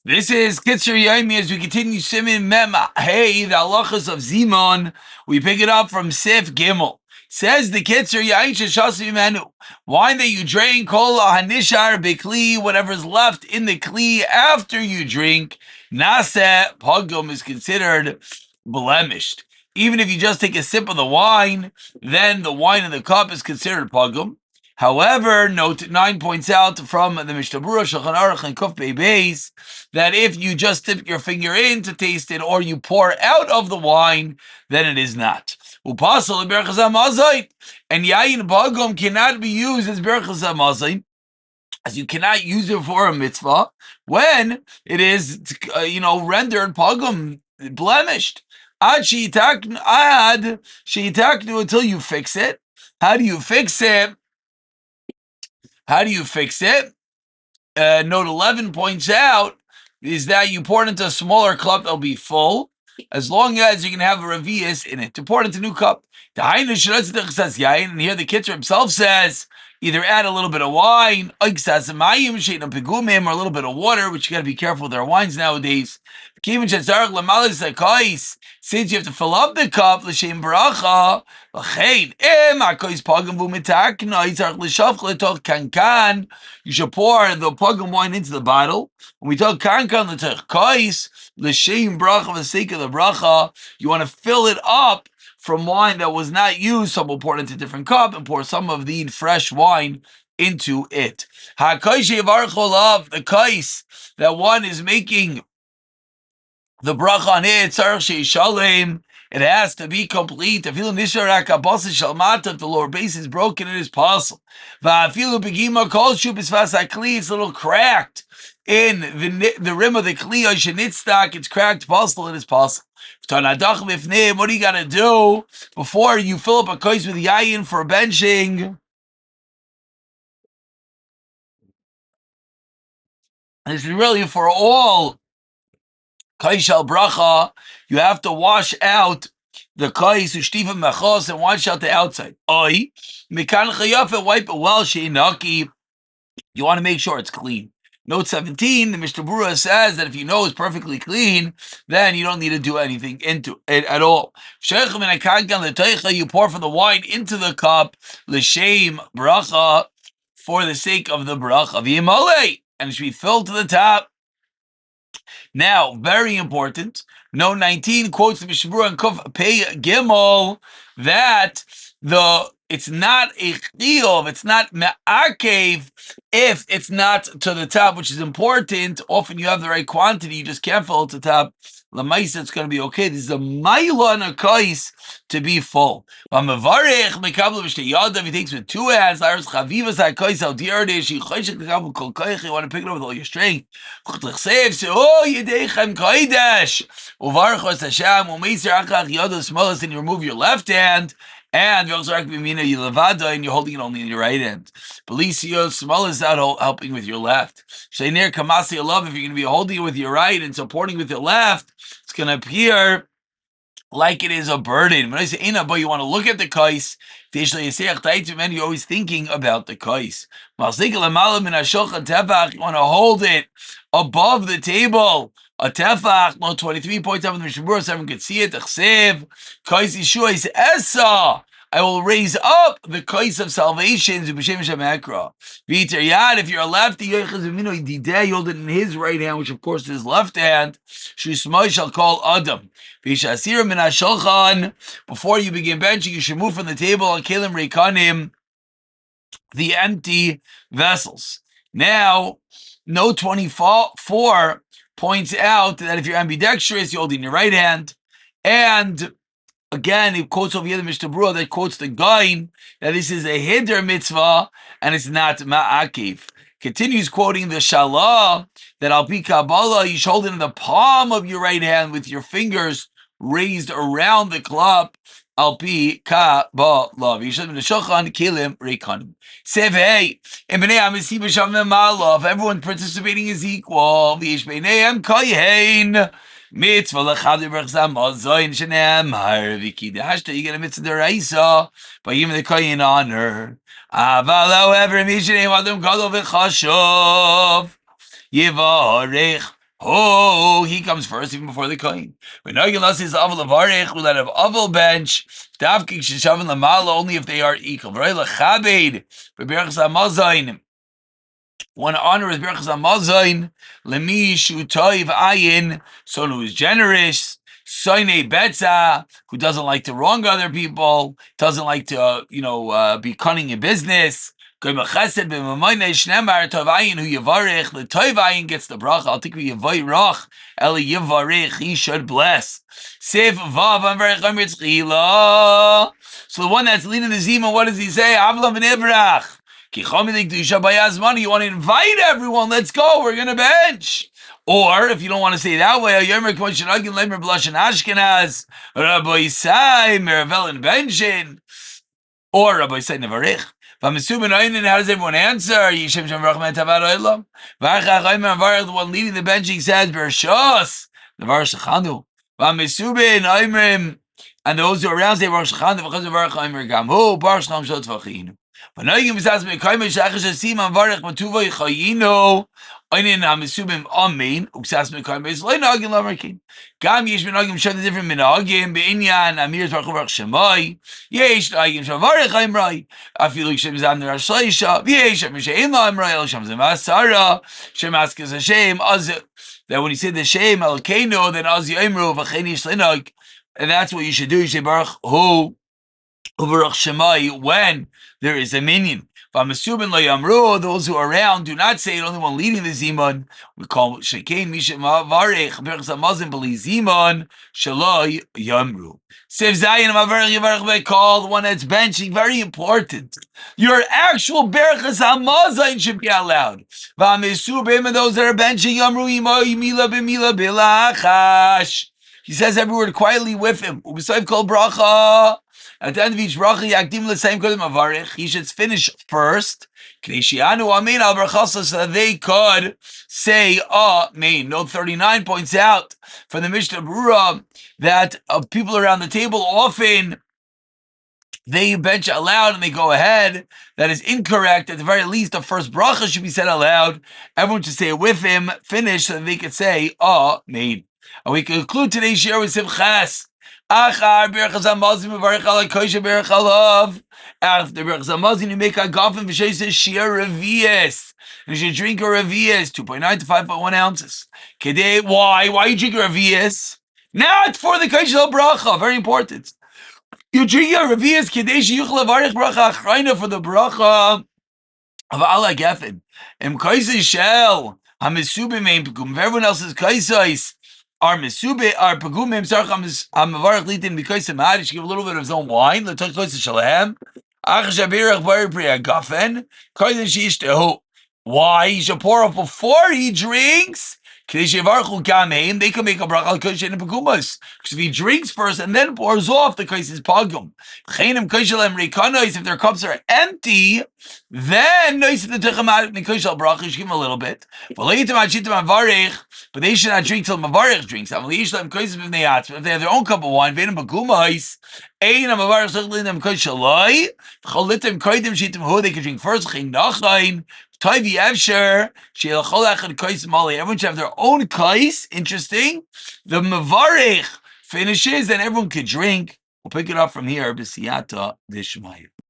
This is Kitzur Yomi as we continue Simin Mem Hey, the halachas of Zimun. We pick it up from Sif Gimel. Says the Kitzur Yain Shashasi Menu. Wine that you drink, Kol Hanishar Bekli, whatever's left in the Kli after you drink, Nase Pogum is considered blemished. Even if you just take a sip of the wine, then the wine in the cup is considered Pogum. However, note 9 points out from the Mishnah Berurah, Shulchan, Aruch, and Kuf Beis that if you just dip your finger in to taste it or you pour out of the wine, then it is not. Upasal berachas hamazon, and yayin pogum cannot be used as berachas hamazon, as you cannot use it for a mitzvah when it is, rendered pogum, blemished. Ad sheyitaknu until you fix it. How do you fix it? Note 11 points out is that you pour it into a smaller cup that'll be full, as long as you can have a revius in it. To pour it into a new cup. And here the Kitzur himself says, either add a little bit of wine, or a little bit of water, which you got to be careful with our wines nowadays. Since you have to fill up the cup, l'shem beracha, you should pour the pogum wine into the bottle. When we talk kankan, l'shem bracha, for the sake of the bracha, you want to fill it up from wine that was not used. Some will pour it into a different cup and pour some of the fresh wine into it. The kais that one is making the bracha on it, it has to be complete. If the lower base is broken, it is possible. It's a little cracked in the rim of the kli, it's cracked, possible, it is possible. What do you got to do before you fill up a kais with yayin for benching? This is really for all Kos Shel Beracha. You have to wash out the kais ushtiva mechos and wash out the outside. Wipe it well, sheinaki. You want to make sure it's clean. Note 17, the Mishnah Berurah says that if you know it's perfectly clean, then you don't need to do anything into it at all. You pour from the wine into the cup, l'shem bracha, for the sake of the bracha. And it should be filled to the top. Now, very important, note 19 quotes the Mishnah Berurah and Kuf Pei Gimel that it's not a chiyuv, it's not me'akev if it's not to the top, which is important. Often you have the right quantity, you just can't fill it to the top. Lamaisa, it's going to be okay. This is a maila and a kais to be full. If he takes with two hands, you want to pick it up with all your strength. And you remove your left hand. And you're holding it only in your right hand. Belisio small is out helping with your left. Shainer Kamasi love, if you're going to be holding it with your right and supporting with your left, it's going to appear like it is a burden. When I say ina, but you want to look at the kais, you're always thinking about the kais. You want to hold it above the table. A tefach, no 23 points up in the Mishnah Berurah, so everyone could see it. Kais Yeshua is Esa. I will raise up the kais of salvation. If you're a lefty, you hold it in his right hand, which of course is his left hand. Shusmai shall call Adam. Before you begin benching, you should move from the table on Kelim Reikanim, the empty vessels. Now, note 24 points out that if you're ambidextrous, you're holding your right hand. And again, it quotes over here the Mishnah Berurah that quotes the Gain that this is a hider mitzvah and it's not ma'akiv. Continues quoting the Shalah that al pi Kabbalah, you should hold it in the palm of your right hand with your fingers raised around the club. Al pi Kabbalah. Yishad min Shulchan Kelim Reikanim. Sev hey, if everyone participating is equal, v'yesh beineim kohen mitzvah lechad berachas hamazon shenemar v'kidashta. You get a mitzvah deraisa by giving the kohen honor. Aval, however, mishnei adam gadol v'chashuv yivarech Oh, he comes first even before the kohen. When Nagilas is Aval Avarech, we'll have Aval bench, Davkik Shishavin Lamala, only if they are equal. Vrei Lechabed, Beberchas Amazain. One honor is Berachas Amazain, Lemi Shu Toiv Ayin, someone who is generous, Soine Betza, who doesn't like to wrong other people, doesn't like to, be cunning in business. Goy Mechesed b'mamayne shnemar Tov Ayin who Yavarech, the Toiv Ayin gets the bracha. I'll think we Yavarech, Eli Yavarech, he should bless. Seif Vav Amvarech Amritz Chila. So the one that's leading the Zimun, what does he say? Avlam v'nevrach. You want to invite everyone. Let's go. We're going to bench. Or if you don't want to say it that way, Rabbi Isai, Meravel and Benjin, or Rabbi Isai Nevarich. How does everyone answer? The one leading the benching says, Bershos, Nevar Shechanu. And those who are around say, Baruch Shulchan, because of Baruch Omer Gamu, Baruch Shulchan Shot Vachinu. But now you can say, "Mekayim Shachash Siman Varech Matuva Yichayinu." Einin Hamisubim Amen. Uksas Mekayim is Lein Agin Lamerkin. Gam Yesh Menagim show the different Menagim Beinyan Amir's Baruch Baruch Shemai. Yesh Agim Shavarech Imrai. Afilu Shem Zan Rashleisha. Yesh Mishaim Imrai El Shem Zemasara. Shem asks Hashem Az. That when he said the Shem Elkeinu, then Az Yimru Vacheni Shlenag. And that's what you should do. You say Baruch Hu Baruch Shemai when there is a minion. Those who are around do not say it. Only one leading the Zimun. We call Shekein Mishem Varech Baruch Samazim Beli Zimun Shaloi Yamru. Sev Zayin Mavarech Yavarech call the one that's benching. Very important. Your actual Berachas Hamazon should be allowed. V'Amisubim and those that are benching Yamru Imo Yimila B'Mila Bilachash. He says every word quietly with him. Ubisayv kol bracha. At the end of each bracha, yakdim l'sayim kodem avarich. He should finish first. K'nei shi'anu amen al brachasa, so that they could say amen. Note 39 points out from the Mishnah Brura that people around the table often they bench aloud and they go ahead. That is incorrect. At the very least, the first bracha should be said aloud. Everyone should say it with him, finish, so that they could say amen. And we conclude today's share with Simchas. Achar Berachas Hamazon Mevarech Ala Kos Shel Beracha. After Berachas Hamazon, you make a gafen v'sheis shir revius. And you should drink a revius, 2.9 to 5.1 ounces. Kedei, why? Why you drink a revius? Not for the Kos Shel Beracha. Very important. You drink a revius kedei sheyuchel levarech bracha achrayna for the bracha of Ala Gefen. Kos Shel Hamisubim ein Pogum. Everyone else's kaisos are Mesube, are Pogum, Mavarach Litin, because of Madish, give a little bit of his own wine, the Kos Shel Beracha Bar Priya Gafen, Kos Shel. Why? He should pour up before he drinks. They can make a bracha al Kos Shel Pegumas. Because if he drinks first and then pours off, the Kos is Pogum. If their cups are empty, then the Kos Shel Beracha, you should give him a little bit. But they should not drink till Mavarech drinks. If they have their own cup of wine, they can drink first. Everyone should have their own kais. Interesting. The Mavarech finishes, and everyone could drink. We'll pick it up from here. B'siyata Dishmaya.